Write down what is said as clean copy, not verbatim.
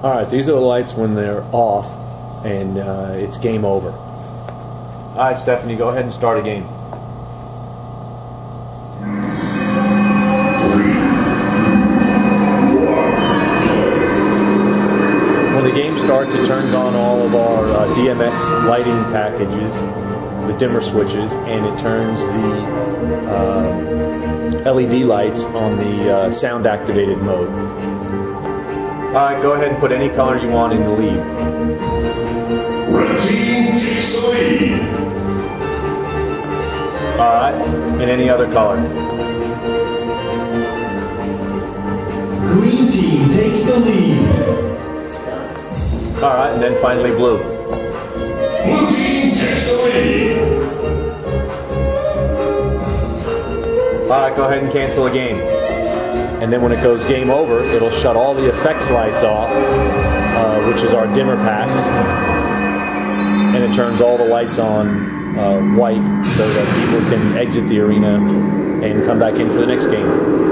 Alright, these are the lights when they're off, and it's game over. Alright, Stephanie, go ahead and start a game. When the game starts, it turns on all of our DMX lighting packages, the dimmer switches, and it turns the LED lights on the sound activated mode. Alright, go ahead and put any color you want in the lead. Red team takes the lead. Alright, and any other color. Green team takes the lead. Alright, and then finally blue. Blue team takes the lead. Alright, go ahead and cancel the game. And then when it goes game over, it'll shut all the effects lights off, which is our dimmer packs, and it turns all the lights on white so that people can exit the arena and come back in for the next game.